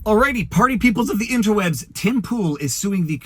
Alrighty, party peoples of the interwebs, Tim Pool is suing the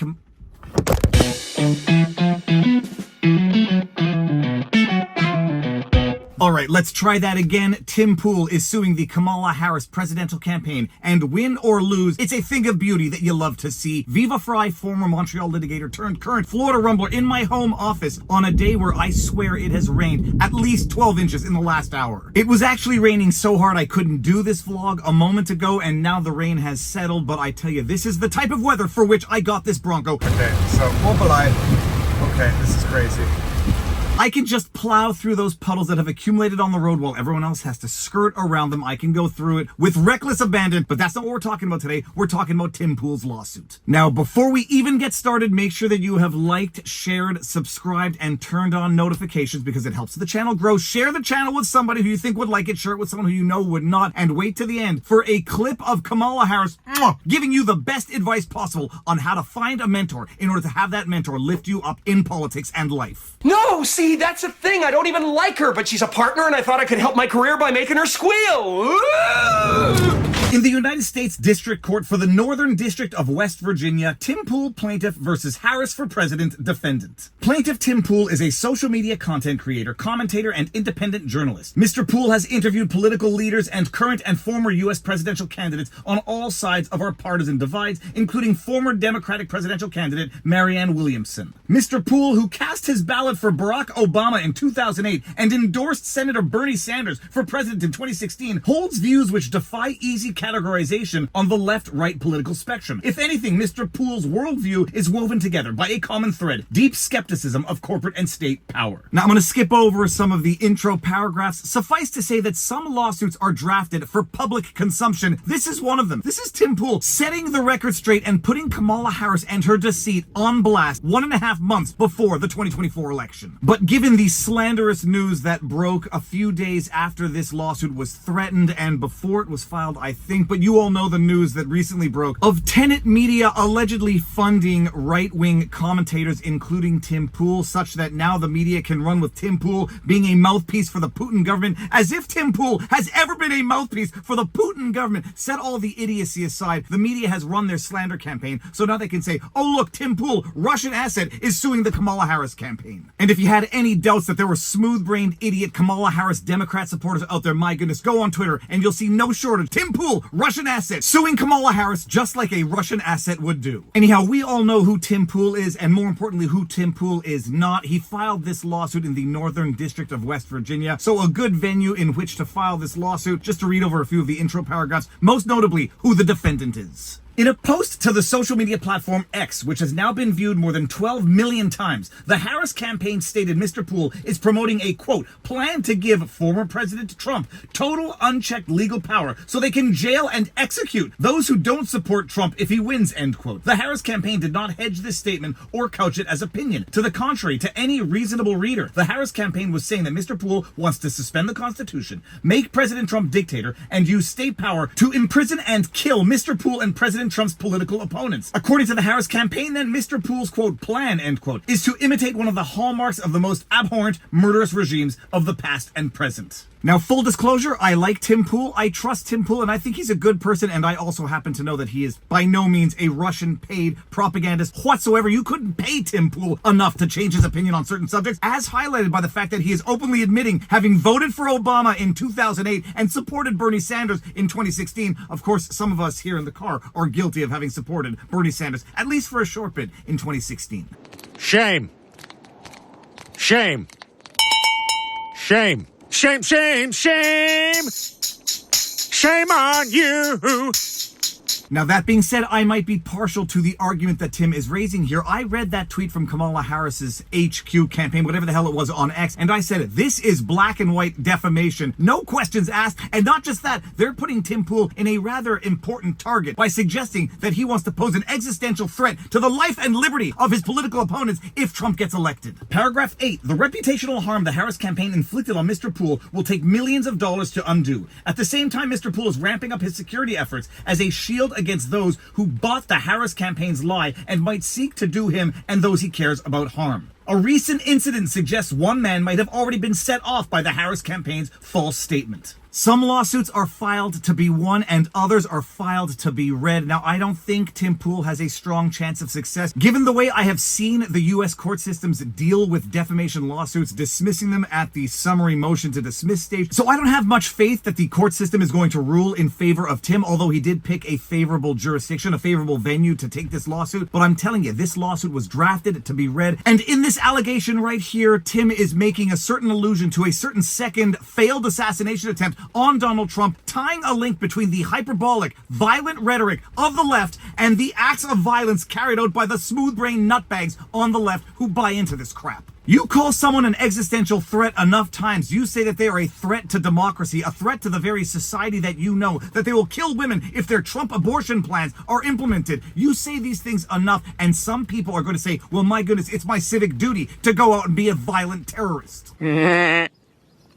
Alright, let's try that again. Tim Pool is suing the Kamala Harris presidential campaign, and win or lose, it's a thing of beauty that you love to see. Viva Frei, former Montreal litigator turned current Florida rumbler, in my home office on a day where I swear it has rained at least 12 inches in the last hour. It was actually raining so hard I couldn't do this vlog a moment ago, and now the rain has settled, but I tell you, this is the type of weather for which I got this Bronco. Okay, so Mobileye. Okay, this is crazy. I can just plow through those puddles that have accumulated on the road while everyone else has to skirt around them. I can go through it with reckless abandon, but that's not what we're talking about today. We're talking about Tim Pool's lawsuit. Now, before we even get started, make sure that you have liked, shared, subscribed, and turned on notifications because it helps the channel grow. Share the channel with somebody who you think would like it, share it with someone who you know would not, and wait to the end for a clip of Kamala Harris giving you the best advice possible on how to find a mentor in order to have that mentor lift you up in politics and life. No, see, that's the thing. I don't even like her, but she's a partner and I thought I could help my career by making her squeal. In the United States District Court for the Northern District of West Virginia, Tim Pool plaintiff versus Harris for president defendant. Plaintiff Tim Pool is a social media content creator, commentator, and independent journalist. Mr. Pool has interviewed political leaders and current and former U.S. presidential candidates on all sides of our partisan divides, including former Democratic presidential candidate Marianne Williamson. Mr. Pool, who cast his ballot for Barack Obama in 2008 and endorsed Senator Bernie Sanders for president in 2016, holds views which defy easy categorization on the left-right political spectrum. If anything, Mr. Pool's worldview is woven together by a common thread: deep skepticism of corporate and state power. Now, I'm going to skip over some of the intro paragraphs. Suffice to say that some lawsuits are drafted for public consumption. This is one of them. This is Tim Pool setting the record straight and putting Kamala Harris and her deceit on blast 1.5 months before the 2024 election. But given the slanderous news that broke a few days after this lawsuit was threatened and before it was filed, I think, but you all know the news that recently broke of Tenet Media allegedly funding right-wing commentators, including Tim Pool, such that now the media can run with Tim Pool being a mouthpiece for the Putin government, as if Tim Pool has ever been a mouthpiece for the Putin government. Set all the idiocy aside, the media has run their slander campaign, so now they can say, oh look, Tim Pool, Russian asset, is suing the Kamala Harris campaign. And if you had any doubts that there were smooth-brained idiot Kamala Harris Democrat supporters out there, my goodness, go on Twitter and you'll see no shortage. Tim Pool, Russian asset, suing Kamala Harris just like a Russian asset would do. Anyhow, we all know who Tim Pool is, and more importantly, who Tim Pool is not. He filed this lawsuit in the Northern District of West Virginia, so a good venue in which to file this lawsuit. Just to read over a few of the intro paragraphs, most notably who the defendant is. In a post to the social media platform X, which has now been viewed more than 12 million times, the Harris campaign stated Mr. Pool is promoting a, quote, plan to give former President Trump total unchecked legal power so they can jail and execute those who don't support Trump if he wins, end quote. The Harris campaign did not hedge this statement or couch it as opinion. To the contrary, to any reasonable reader, the Harris campaign was saying that Mr. Pool wants to suspend the Constitution, make President Trump dictator, and use state power to imprison and kill Mr. Pool and President Trump's political opponents. According to the Harris campaign, then, Mr. Pool's, quote, plan, end quote, is to imitate one of the hallmarks of the most abhorrent, murderous regimes of the past and present. Now, full disclosure, I like Tim Pool, I trust Tim Pool, and I think he's a good person, and I also happen to know that he is by no means a Russian paid propagandist whatsoever. You couldn't pay Tim Pool enough to change his opinion on certain subjects, as highlighted by the fact that he is openly admitting having voted for Obama in 2008 and supported Bernie Sanders in 2016. Of course, some of us here in the car are guilty of having supported Bernie Sanders, at least for a short bit, in 2016. Shame. Shame. Shame. Shame, shame, shame! Shame on you! Now, that being said, I might be partial to the argument that Tim is raising here. I read that tweet from Kamala Harris's HQ campaign, whatever the hell it was, on X, and I said, this is black and white defamation. No questions asked. And not just that, they're putting Tim Pool in a rather important target by suggesting that he wants to pose an existential threat to the life and liberty of his political opponents if Trump gets elected. Paragraph 8, the reputational harm the Harris campaign inflicted on Mr. Pool will take millions of dollars to undo. At the same time, Mr. Pool is ramping up his security efforts as a shield against those who bought the Harris campaign's lie and might seek to do him and those he cares about harm. A recent incident suggests one man might have already been set off by the Harris campaign's false statement. Some lawsuits are filed to be won and others are filed to be read. Now, I don't think Tim Pool has a strong chance of success, given the way I have seen the U.S. court systems deal with defamation lawsuits, dismissing them at the summary motion to dismiss stage. So I don't have much faith that the court system is going to rule in favor of Tim, although he did pick a favorable jurisdiction, a favorable venue to take this lawsuit. But I'm telling you, this lawsuit was drafted to be read. And in this allegation right here, Tim is making a certain allusion to a certain second failed assassination attempt on Donald Trump, tying a link between the hyperbolic, violent rhetoric of the left and the acts of violence carried out by the smooth-brained nutbags on the left who buy into this crap. You call someone an existential threat enough times, you say that they are a threat to democracy, a threat to the very society that you know, that they will kill women if their Trump abortion plans are implemented. You say these things enough, and some people are going to say, well, my goodness, it's my civic duty to go out and be a violent terrorist.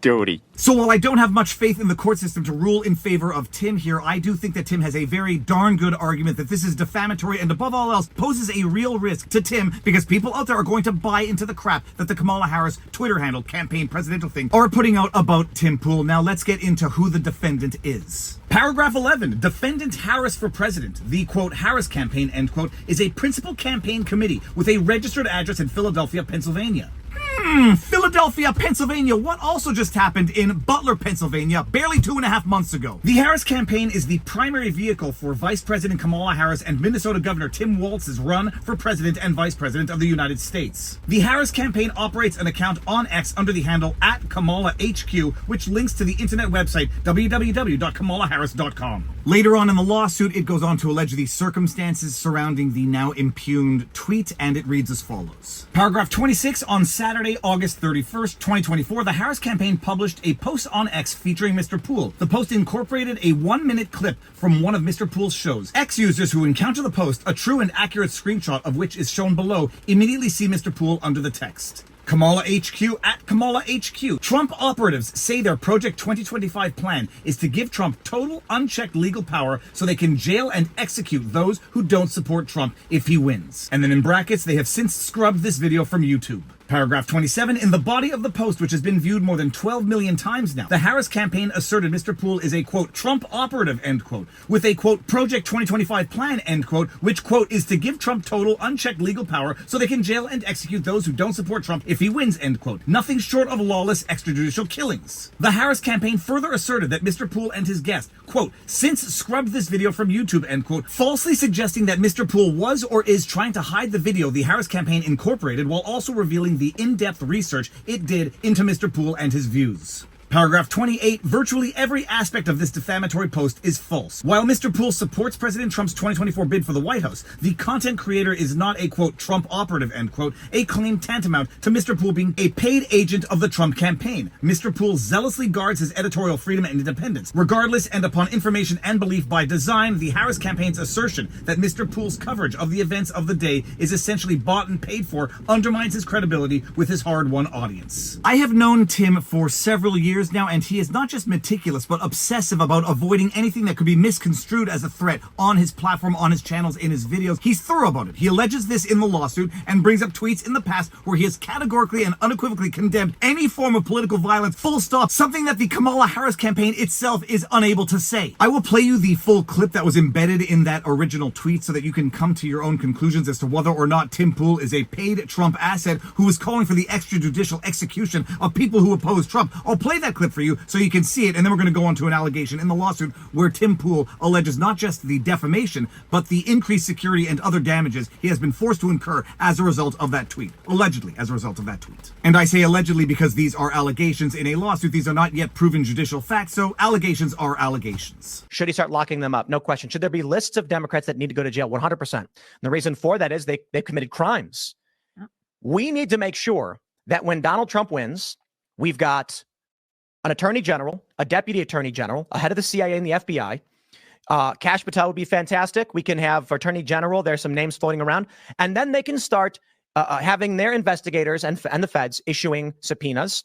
Duty. So while I don't have much faith in the court system to rule in favor of Tim here, I do think that Tim has a very darn good argument that this is defamatory and above all else poses a real risk to Tim because people out there are going to buy into the crap that the Kamala Harris Twitter handle campaign presidential thing are putting out about Tim Pool. Now let's get into who the defendant is. Paragraph 11, defendant Harris for president. The, quote, Harris campaign, end quote, is a principal campaign committee with a registered address in Philadelphia, Pennsylvania. Philadelphia, Pennsylvania. What also just happened in Butler, Pennsylvania, barely 2.5 months ago? The Harris campaign is the primary vehicle for Vice President Kamala Harris and Minnesota Governor Tim Walz's run for President and Vice President of the United States. The Harris campaign operates an account on X under the handle @KamalaHQ, which links to the internet website www.kamalaharris.com. Later on in the lawsuit, it goes on to allege the circumstances surrounding the now impugned tweet, and it reads as follows. Paragraph 26, on Saturday, August 31st, 2024, the Harris campaign published a post on X featuring Mr. Pool. The post incorporated a 1-minute clip from one of Mr. Pool's shows. X users who encounter the post, a true and accurate screenshot of which is shown below, immediately see Mr. Pool under the text. Kamala HQ @Kamala HQ. Trump operatives say their Project 2025 plan is to give Trump total unchecked legal power so they can jail and execute those who don't support Trump if he wins. And then in brackets, they have since scrubbed this video from YouTube. Paragraph 27, in the body of the post, which has been viewed more than 12 million times now, the Harris campaign asserted Mr. Pool is a, quote, Trump operative, end quote, with a, quote, Project 2025 plan, end quote, which, quote, is to give Trump total unchecked legal power so they can jail and execute those who don't support Trump if he wins, end quote. Nothing short of lawless extrajudicial killings. The Harris campaign further asserted that Mr. Pool and his guest, quote, since scrubbed this video from YouTube, end quote, falsely suggesting that Mr. Pool was or is trying to hide the video the Harris campaign incorporated while also revealing the in-depth research it did into Mr. Pool and his views. Paragraph 28, virtually every aspect of this defamatory post is false. While Mr. Pool supports President Trump's 2024 bid for the White House, the content creator is not a, quote, Trump operative, end quote, a claim tantamount to Mr. Pool being a paid agent of the Trump campaign. Mr. Pool zealously guards his editorial freedom and independence. Regardless and upon information and belief by design, the Harris campaign's assertion that Mr. Pool's coverage of the events of the day is essentially bought and paid for undermines his credibility with his hard-won audience. I have known Tim for several years now, and he is not just meticulous but obsessive about avoiding anything that could be misconstrued as a threat on his platform, on his channels, in his videos. He's thorough about it. He alleges this in the lawsuit and brings up tweets in the past where he has categorically and unequivocally condemned any form of political violence, full stop, something that the Kamala Harris campaign itself is unable to say. I will play you the full clip that was embedded in that original tweet so that you can come to your own conclusions as to whether or not Tim Pool is a paid Trump asset who is calling for the extrajudicial execution of people who oppose Trump. I'll play that clip for you so you can see it, and then we're going to go on to an allegation in the lawsuit where Tim Pool alleges not just the defamation, but the increased security and other damages he has been forced to incur as a result of that tweet. Allegedly, as a result of that tweet. And I say allegedly because these are allegations in a lawsuit. These are not yet proven judicial facts, so allegations are allegations. Should he start locking them up? No question. Should there be lists of Democrats that need to go to jail? 100%. And the reason for that is they've committed crimes. We need to make sure that when Donald Trump wins, we've got an attorney general, a deputy attorney general, a head of the CIA and the FBI. Kash Patel would be fantastic. We can have attorney general. There's some names floating around. And then they can start having their investigators and the feds issuing subpoenas,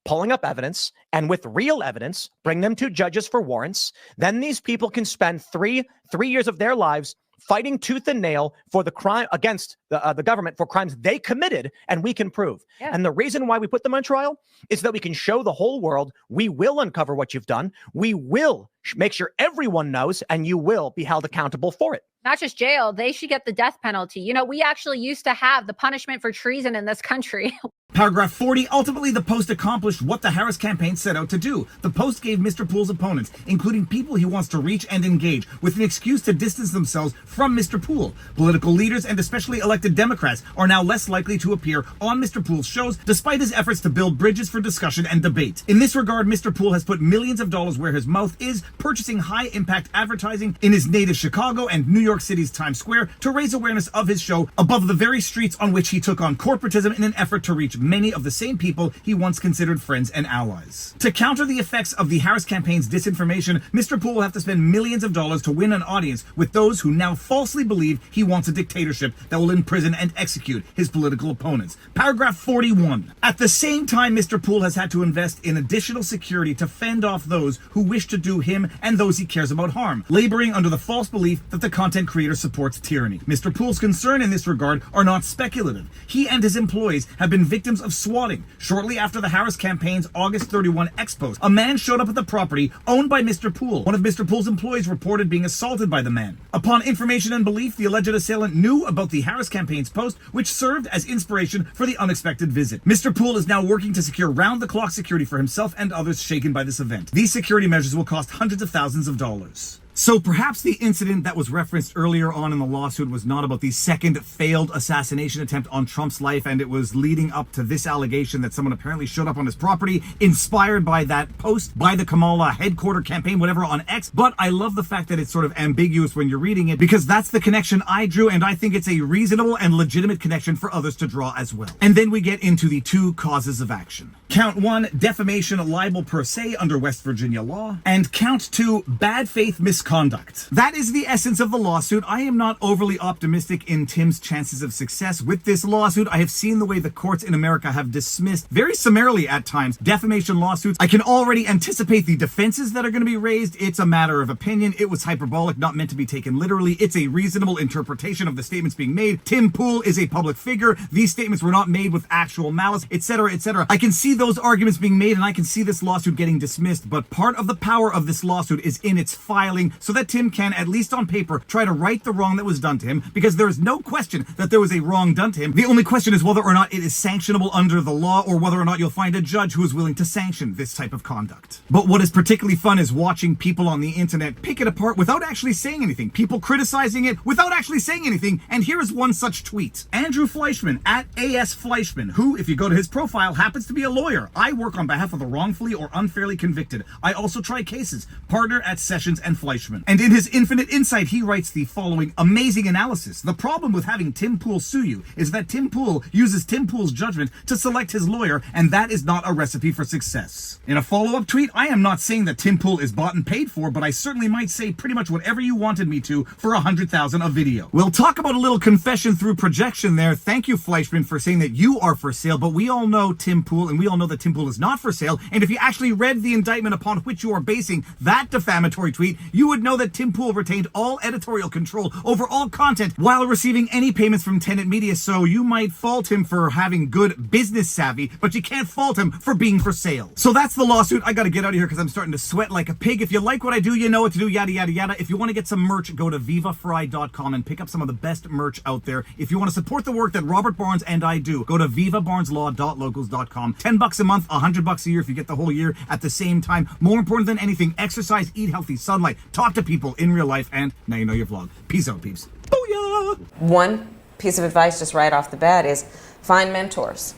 pulling up evidence, and with real evidence, bring them to judges for warrants. Then these people can spend three years of their lives fighting tooth and nail for the crime against the government for crimes they committed and we can prove. Yeah. And the reason why we put them on trial is that we can show the whole world we will uncover what you've done. We will make sure everyone knows, and you will be held accountable for it. Not just jail, they should get the death penalty. You know, we actually used to have the punishment for treason in this country. Paragraph 40, ultimately the Post accomplished what the Harris campaign set out to do. The Post gave Mr. Poole's opponents, including people he wants to reach and engage, with an excuse to distance themselves from Mr. Poole. Political leaders and especially elected Democrats are now less likely to appear on Mr. Poole's shows, despite his efforts to build bridges for discussion and debate. In this regard, Mr. Poole has put millions of dollars where his mouth is, purchasing high-impact advertising in his native Chicago and New York City's Times Square to raise awareness of his show above the very streets on which he took on corporatism in an effort to reach many of the same people he once considered friends and allies. To counter the effects of the Harris campaign's disinformation, Mr. Poole will have to spend millions of dollars to win an audience with those who now falsely believe he wants a dictatorship that will imprison and execute his political opponents. Paragraph 41. At the same time, Mr. Poole has had to invest in additional security to fend off those who wish to do him and those he cares about harm, laboring under the false belief that the content creator supports tyranny. Mr. Poole's concern in this regard are not speculative. He and his employees have been victims of swatting. Shortly after the Harris campaign's August 31 expos, a man showed up at the property owned by Mr. Poole. One of Mr. Poole's employees reported being assaulted by the man. Upon information and belief, the alleged assailant knew about the Harris campaign's post, which served as inspiration for the unexpected visit. Mr. Poole is now working to secure round-the-clock security for himself and others shaken by this event. These security measures will cost hundreds of thousands of dollars. So perhaps the incident that was referenced earlier on in the lawsuit was not about the second failed assassination attempt on Trump's life, and it was leading up to this allegation that someone apparently showed up on his property, inspired by that post by the Kamala headquarter campaign, whatever, on X. But I love the fact that it's sort of ambiguous when you're reading it, because that's the connection I drew, and I think it's a reasonable and legitimate connection for others to draw as well. And then we get into the two causes of action. Count 1, defamation libel per se under West Virginia law, and count 2, bad faith misconduct. That is the essence of the lawsuit. I am not overly optimistic in Tim's chances of success with this lawsuit. I have seen the way the courts in America have dismissed, very summarily at times, defamation lawsuits. I can already anticipate the defenses that are going to be raised. It's a matter of opinion. It was hyperbolic, not meant to be taken literally. It's a reasonable interpretation of the statements being made. Tim Poole is a public figure. These statements were not made with actual malice, etc., etc. I can see those arguments being made, and I can see this lawsuit getting dismissed, but part of the power of this lawsuit is in its filing, so that Tim can, at least on paper, try to right the wrong that was done to him, because there is no question that there was a wrong done to him. The only question is whether or not it is sanctionable under the law, or whether or not you'll find a judge who is willing to sanction this type of conduct. But what is particularly fun is watching people on the internet pick it apart without actually saying anything. People criticizing it without actually saying anything, and here is one such tweet. Andrew Fleischman, at AS Fleischman, who, if you go to his profile, happens to be a lawyer. I work on behalf of the wrongfully or unfairly convicted. I also try cases. Partner at Sessions and Fleischman. And in his infinite insight, he writes the following amazing analysis. The problem with having Tim Poole sue you is that Tim Poole uses Tim Poole's judgment to select his lawyer, and that is not a recipe for success. In a follow-up tweet, I am not saying that Tim Poole is bought and paid for, but I certainly might say pretty much whatever you wanted me to for 100,000 a video. We'll talk about a little confession through projection there. Thank you, Fleischman, for saying that you are for sale, but we all know Tim Poole, and we all know that Tim Poole is not for sale, and if you actually read the indictment upon which you are basing that defamatory tweet, you would know that Tim Poole retained all editorial control over all content while receiving any payments from Tenet Media, so you might fault him for having good business savvy, but you can't fault him for being for sale. So that's the lawsuit. I gotta get out of here because I'm starting to sweat like a pig. If you like what I do, you know what to do, yada, yada, yada. If you want to get some merch, go to vivafrei.com and pick up some of the best merch out there. If you want to support the work that Robert Barnes and I do, go to vivabarneslaw.locals.com. $10 a month, $100 a year if you get the whole year at the same time. More important than anything, exercise, eat healthy, sunlight, talk to people in real life, and now you know your vlog. Peace out, peeps. Booyah! One piece of advice just right off the bat is find mentors.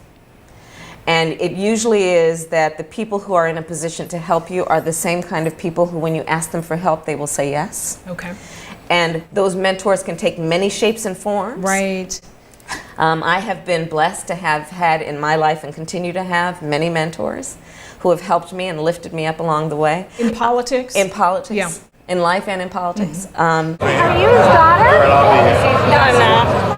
And it usually is that the people who are in a position to help you are the same kind of people who, when you ask them for help, they will say yes. Okay. And those mentors can take many shapes and forms. Right. I have been blessed to have had in my life and continue to have many mentors who have helped me and lifted me up along the way. In politics? In politics. Yeah. In life and in politics. Are you his daughter? No, I'm not.